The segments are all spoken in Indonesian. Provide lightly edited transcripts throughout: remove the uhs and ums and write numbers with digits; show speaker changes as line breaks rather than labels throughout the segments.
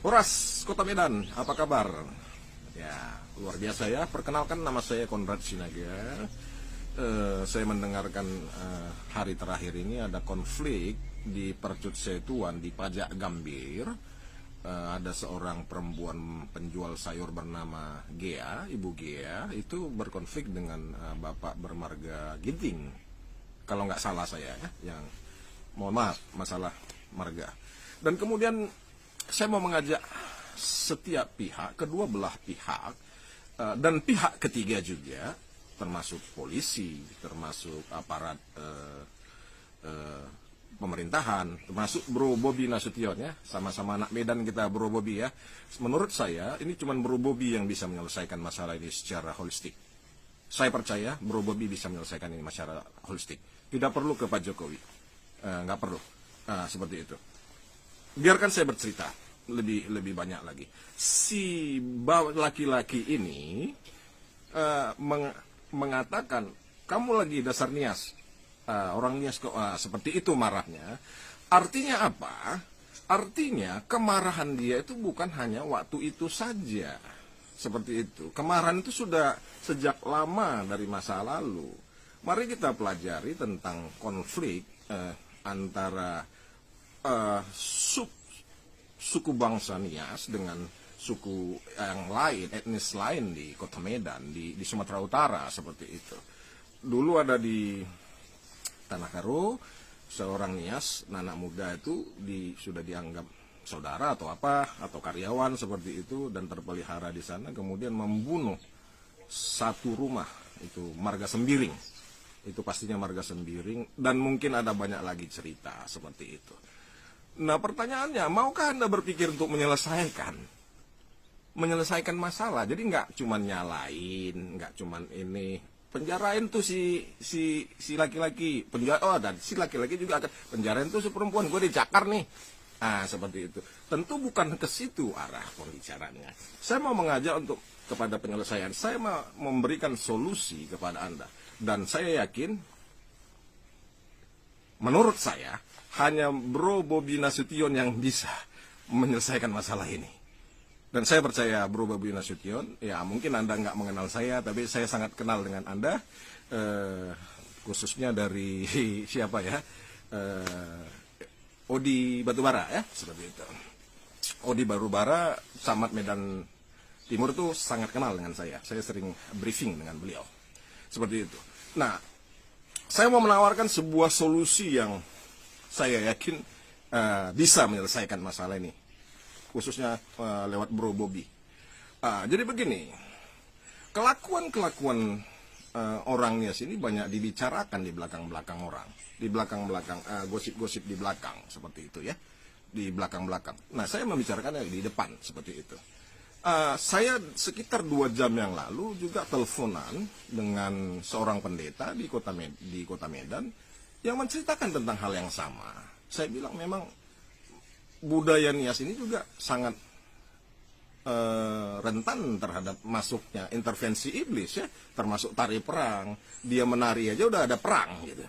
Horas, Kota Medan, apa kabar? Ya, luar biasa ya. Perkenalkan, nama saya Konrad Sinaga. Saya mendengarkan hari terakhir ini ada konflik di Percut Setuan di Pajak Gambir. Ada seorang perempuan penjual sayur bernama Gea, Ibu Gea, itu berkonflik dengan Bapak bermarga Ginting. Kalau nggak salah saya ya, yang mohon maaf masalah marga. Dan kemudian saya mau mengajak setiap pihak, kedua belah pihak, dan pihak ketiga juga, termasuk polisi, termasuk aparat pemerintahan, termasuk Bro Bobi Nasution ya, sama-sama anak Medan kita Bro Bobi ya. Menurut saya ini cuma Bro Bobi yang bisa menyelesaikan masalah ini secara holistik. Saya percaya Bro Bobi bisa menyelesaikan ini secara holistik. Tidak perlu ke Pak Jokowi, nggak perlu seperti itu. Biarkan saya bercerita lebih banyak lagi. Si laki-laki ini mengatakan, kamu lagi dasar nias. Orang nias kok seperti itu marahnya. Artinya apa? Artinya kemarahan dia itu bukan hanya waktu itu saja. Seperti itu. Kemarahan itu sudah sejak lama dari masa lalu. Mari kita pelajari tentang konflik antara suku bangsa Nias dengan suku yang lain, etnis lain di Kota Medan, di Sumatera Utara seperti itu. Dulu ada di Tanah Karo, seorang Nias, anak muda itu sudah dianggap saudara atau apa, atau karyawan seperti itu, dan terpelihara di sana, kemudian membunuh satu rumah, itu Marga Sembiring. Itu pastinya Marga Sembiring, dan mungkin ada banyak lagi cerita seperti itu. Nah pertanyaannya, maukah Anda berpikir untuk menyelesaikan masalah? Jadi nggak cuman nyalain, nggak cuman ini penjarain tuh si laki-laki, dan si laki-laki juga akan penjarain tuh si perempuan, gue dicakar nih. Seperti itu. Tentu bukan ke situ arah pembicaranya. Saya mau mengajak untuk kepada penyelesaian. Saya mau memberikan solusi kepada Anda, dan saya yakin, menurut saya, hanya Bro Bobi Nasution yang bisa menyelesaikan masalah ini. Dan saya percaya Bro Bobi Nasution, ya mungkin Anda nggak mengenal saya, tapi saya sangat kenal dengan Anda, khususnya dari siapa ya, Odi Batubara ya, seperti itu. Odi Batubara, Camat Medan Timur itu sangat kenal dengan saya sering briefing dengan beliau, seperti itu. Nah, saya mau menawarkan sebuah solusi yang saya yakin bisa menyelesaikan masalah ini, khususnya lewat Bro Bobi. Jadi begini, kelakuan orang Nias ini banyak dibicarakan di belakang-belakang orang, di belakang-belakang gosip-gosip di belakang seperti itu ya, di belakang-belakang. Nah, saya membicarakannya di depan seperti itu. Saya sekitar 2 jam yang lalu juga teleponan dengan seorang pendeta di Kota Medan yang menceritakan tentang hal yang sama. Saya bilang memang budaya Nias ini juga sangat rentan terhadap masuknya intervensi iblis ya, termasuk tari perang. Dia menari aja udah ada perang gitu.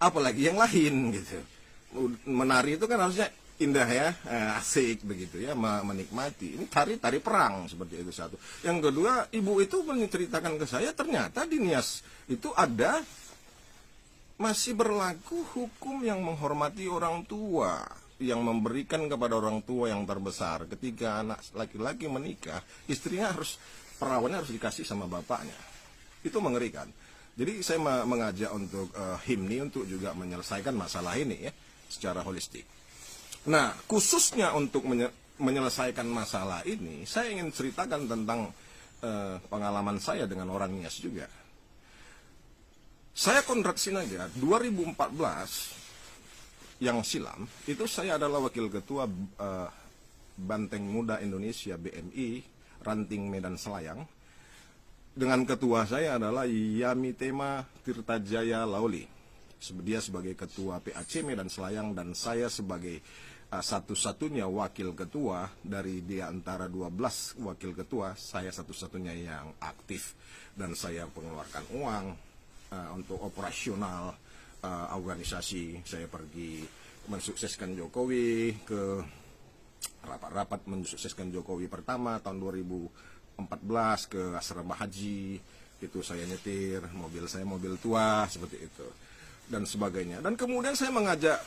Apalagi yang lain gitu. Menari itu kan harusnya indah ya, asik begitu ya, menikmati. Ini tari perang seperti itu satu. Yang kedua, ibu itu menceritakan ke saya ternyata di Nias itu masih berlaku hukum yang menghormati orang tua, yang memberikan kepada orang tua yang terbesar. Ketika anak laki-laki menikah, istrinya perawannya harus dikasih sama bapaknya. Itu mengerikan. Jadi saya mengajak untuk HIMNI untuk juga menyelesaikan masalah ini ya, secara holistik. Nah, khususnya untuk menyelesaikan masalah ini, saya ingin ceritakan tentang pengalaman saya dengan orang Nias juga. Saya Konrad Sinaga, 2014 yang silam, itu saya adalah wakil ketua Banteng Muda Indonesia BMI, Ranting Medan Selayang. Dengan ketua saya adalah Yamitema Tirtajaya Lauli. Dia sebagai ketua PAC Medan Selayang, dan saya sebagai satu-satunya wakil ketua dari antara 12 wakil ketua, saya satu-satunya yang aktif, dan saya mengeluarkan uang untuk operasional organisasi. Saya pergi mensukseskan Jokowi ke rapat rapat mensukseskan Jokowi pertama tahun 2014 ke asrama haji, itu saya nyetir, mobil saya mobil tua seperti itu dan sebagainya. Dan kemudian saya mengajak,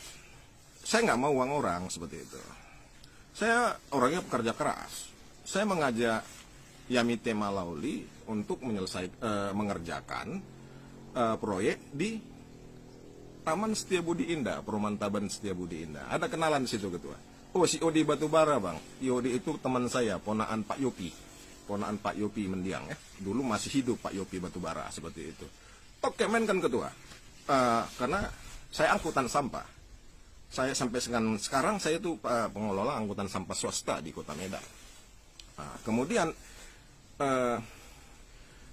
saya nggak mau uang orang seperti itu. Saya orangnya pekerja keras. Saya mengajak Yamite Malauli untuk mengerjakan proyek di Taman Setiabudi Indah, Perumahan Taman Setiabudi Indah. Ada kenalan di situ ketua. Oh, si Odi Batubara bang. Odi itu teman saya, ponaan Pak Yopi. Ponaan Pak Yopi Mendiang ya. Dulu masih hidup Pak Yopi Batubara seperti itu. Tok kemen kan ketua. Karena saya angkutan sampah. Saya sampai sekarang saya tuh pengelola angkutan sampah swasta di Kota Medan. Kemudian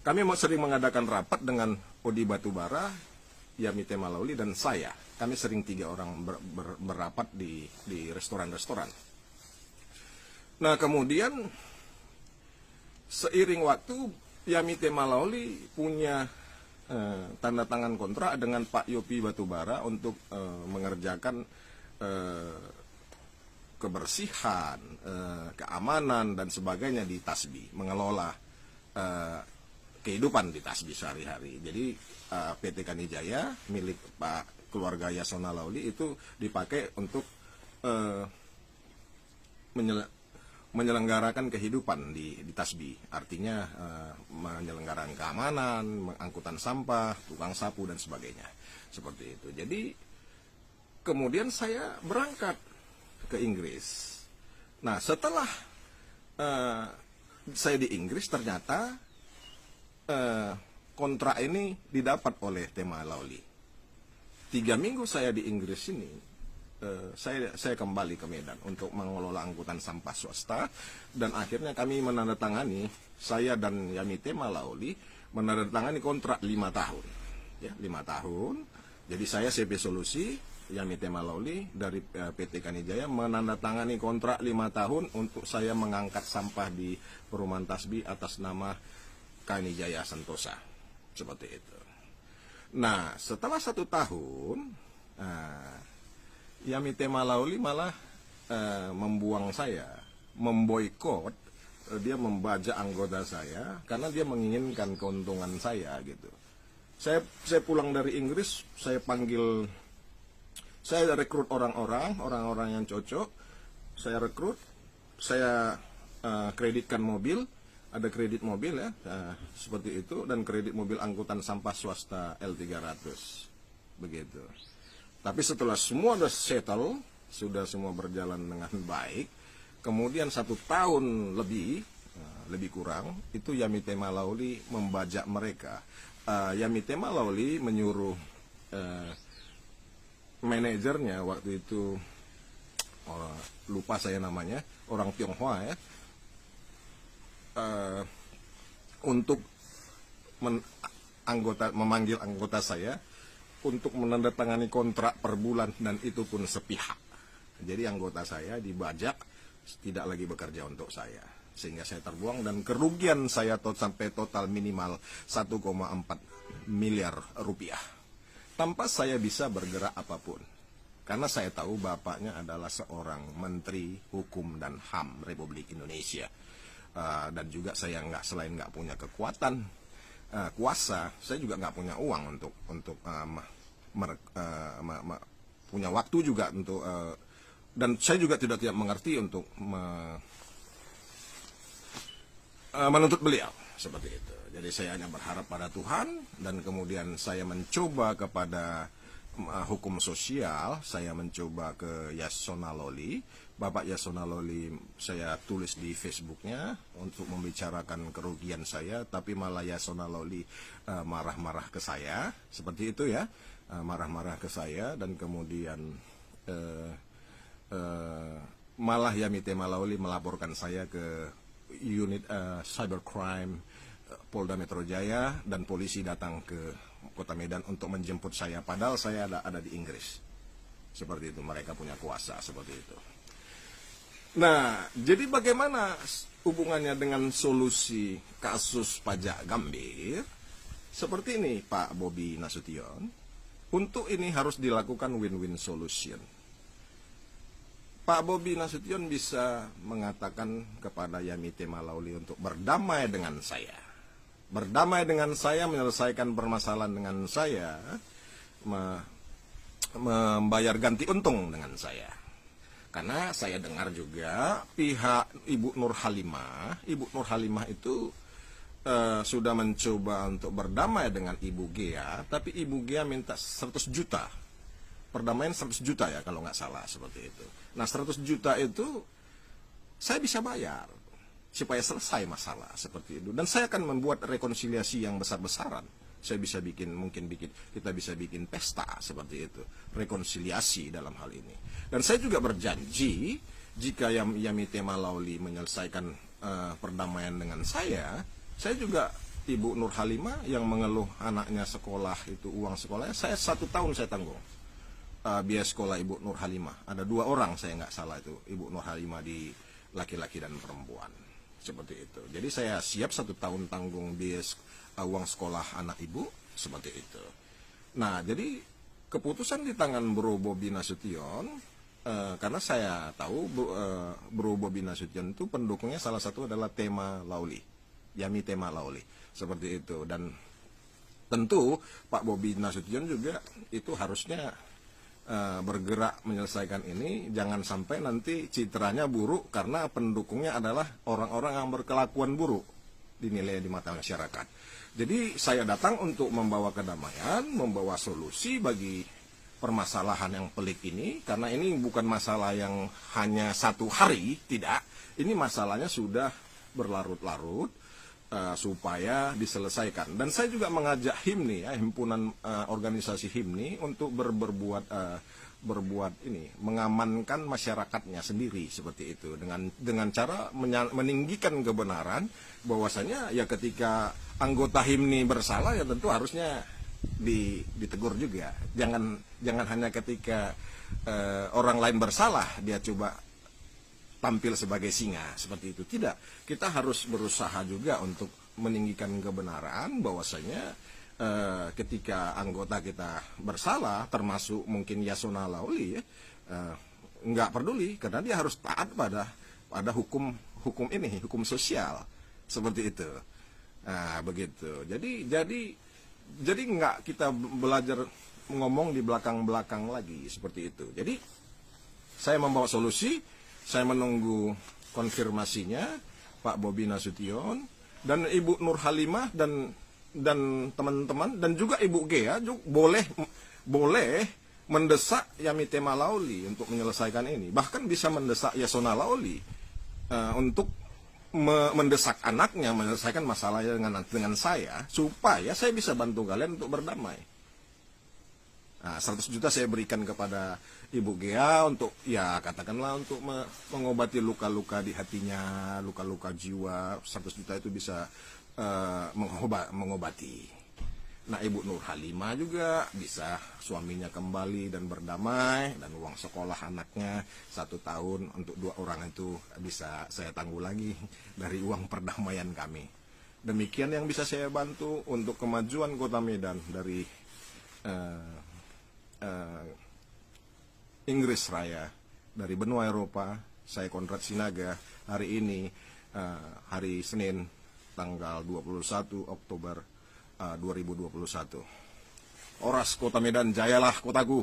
kami sering mengadakan rapat dengan Odi Batubara, Yamite Malauli dan saya. Kami sering 3 orang berapat di restoran-restoran. Nah kemudian seiring waktu Yamite Malauli punya tanda tangan kontrak dengan Pak Yopi Batubara untuk mengerjakan kebersihan, keamanan dan sebagainya di Tasbi, mengelola kehidupan di Tasbi sehari-hari. Jadi PT Kanijaya milik Pak keluarga Yasona Lauli itu dipakai untuk menyelenggarakan kehidupan di Tasbi. Artinya menyelenggarakan keamanan, angkutan sampah, tukang sapu dan sebagainya. Seperti itu. Jadi kemudian saya berangkat ke Inggris. Nah setelah saya di Inggris ternyata kontrak ini didapat oleh Tema Lauli. 3 minggu saya di Inggris ini, saya kembali ke Medan untuk mengelola angkutan sampah swasta dan akhirnya kami menandatangani, saya dan Yamite Malauli menandatangani kontrak 5 tahun. Ya, 5 tahun. Jadi saya CP Solusi, Yamite Malauli dari PT Kanijaya menandatangani kontrak 5 tahun untuk saya mengangkat sampah di Perumahan Tasbi atas nama Kanijaya Sentosa. Seperti itu. Nah, setelah 1 tahun, Yamite Malauli malah membuang saya, memboikot, dia membajak anggota saya karena dia menginginkan keuntungan saya gitu. Saya pulang dari Inggris, saya rekrut orang-orang yang cocok, saya rekrut, saya kreditkan mobil, ada kredit mobil ya, seperti itu, dan kredit mobil angkutan sampah swasta L300, begitu. Tapi setelah semua sudah settle, sudah semua berjalan dengan baik, kemudian 1 tahun lebih kurang, itu Yamite Malauli membajak mereka. Yamite Malauli menyuruh manajernya waktu itu, lupa saya namanya, orang Tionghoa ya, untuk memanggil anggota saya untuk menandatangani kontrak per bulan, dan itu pun sepihak. Jadi anggota saya dibajak, tidak lagi bekerja untuk saya, sehingga saya terbuang dan kerugian saya sampai total minimal 1,4 miliar rupiah tanpa saya bisa bergerak apapun, karena saya tahu bapaknya adalah seorang Menteri Hukum dan HAM Republik Indonesia. Dan juga saya selain nggak punya kekuatan kuasa, saya juga nggak punya uang untuk punya waktu juga untuk dan saya juga tidak mengerti untuk menuntut beliau seperti itu. Jadi saya hanya berharap pada Tuhan, dan kemudian saya mencoba kepada hukum sosial, saya mencoba ke Yasona Loli, Bapak Yasona Loli, saya tulis di Facebooknya untuk membicarakan kerugian saya, tapi malah Yasona Loli marah-marah ke saya, seperti itu ya, marah-marah ke saya, dan kemudian malah Yamite Malauli melaporkan saya ke unit cybercrime Polda Metro Jaya, dan polisi datang ke Kota Medan untuk menjemput saya, padahal saya ada di Inggris. Seperti itu, mereka punya kuasa seperti itu. Nah, jadi bagaimana hubungannya dengan solusi kasus pajak Gambir? Seperti ini Pak Bobi Nasution. Untuk ini harus dilakukan win-win solution. Pak Bobi Nasution bisa mengatakan kepada Yamite Malauli untuk berdamai dengan saya. Berdamai dengan saya, menyelesaikan permasalahan dengan saya, membayar ganti untung dengan saya. Karena saya dengar juga pihak Ibu Nur Halimah itu sudah mencoba untuk berdamai dengan Ibu Gea, tapi Ibu Gea minta 100 juta. Perdamaian 100 juta ya kalau nggak salah, seperti itu. Nah 100 juta itu saya bisa bayar supaya selesai masalah seperti itu. Dan saya akan membuat rekonsiliasi yang besar-besaran. Saya bisa kita bisa bikin pesta seperti itu, rekonsiliasi dalam hal ini. Dan saya juga berjanji jika Yamite Malauli menyelesaikan perdamaian dengan saya juga Ibu Nur Halimah yang mengeluh anaknya sekolah itu uang sekolahnya, saya 1 tahun saya tanggung biaya sekolah Ibu Nur Halimah. Ada 2 orang saya nggak salah itu Ibu Nur Halimah, di laki-laki dan perempuan seperti itu. Jadi saya siap 1 tahun tanggung biaya uang sekolah anak ibu seperti itu. Nah jadi keputusan di tangan Bro Bobi Nasution, karena saya tahu Bro Bobi Nasution itu pendukungnya salah satu adalah Tema Lauli, Yamite Malauli seperti itu. Dan tentu Pak Bobi Nasution juga itu harusnya bergerak menyelesaikan ini, jangan sampai nanti citranya buruk karena pendukungnya adalah orang-orang yang berkelakuan buruk dinilai di mata masyarakat. Jadi saya datang untuk membawa kedamaian, membawa solusi bagi permasalahan yang pelik ini, karena ini bukan masalah yang hanya 1 hari, tidak. Ini masalahnya sudah berlarut-larut supaya diselesaikan. Dan saya juga mengajak HIMNI, himpunan organisasi HIMNI, untuk berbuat ini, mengamankan masyarakatnya sendiri seperti itu, dengan cara meninggikan kebenaran bahwasanya ya ketika anggota HIMNI bersalah ya tentu harusnya ditegur juga. Jangan hanya ketika orang lain bersalah dia coba tampil sebagai singa seperti itu. Tidak, kita harus berusaha juga untuk meninggikan kebenaran bahwasanya ketika anggota kita bersalah, termasuk mungkin Yasona Lauli ya, nggak peduli karena dia harus taat pada hukum sosial seperti itu. Nah begitu. Jadi nggak kita belajar ngomong di belakang lagi seperti itu. Jadi saya membawa solusi. Saya menunggu konfirmasinya Pak Bobi Nasution dan Ibu Nur Halimah dan teman-teman dan juga Ibu Gea juga boleh mendesak Yamite Malauli untuk menyelesaikan ini. Bahkan bisa mendesak Yasona Lauli untuk mendesak anaknya menyelesaikan masalahnya dengan saya, supaya saya bisa bantu kalian untuk berdamai. Nah, 100 juta saya berikan kepada Ibu Gea untuk ya katakanlah untuk mengobati luka-luka di hatinya, luka-luka jiwa. 100 juta itu bisa mengobati. Nah Ibu Nur Halimah juga bisa suaminya kembali dan berdamai, dan uang sekolah anaknya 1 tahun untuk 2 orang itu bisa saya tangguh lagi dari uang perdamaian kami. Demikian yang bisa saya bantu untuk kemajuan Kota Medan dari Inggris Raya, dari benua Eropa. Saya Konrad Sinaga hari ini hari Senin tanggal 21 Oktober 2021. Oras Kota Medan, jayalah kotaku.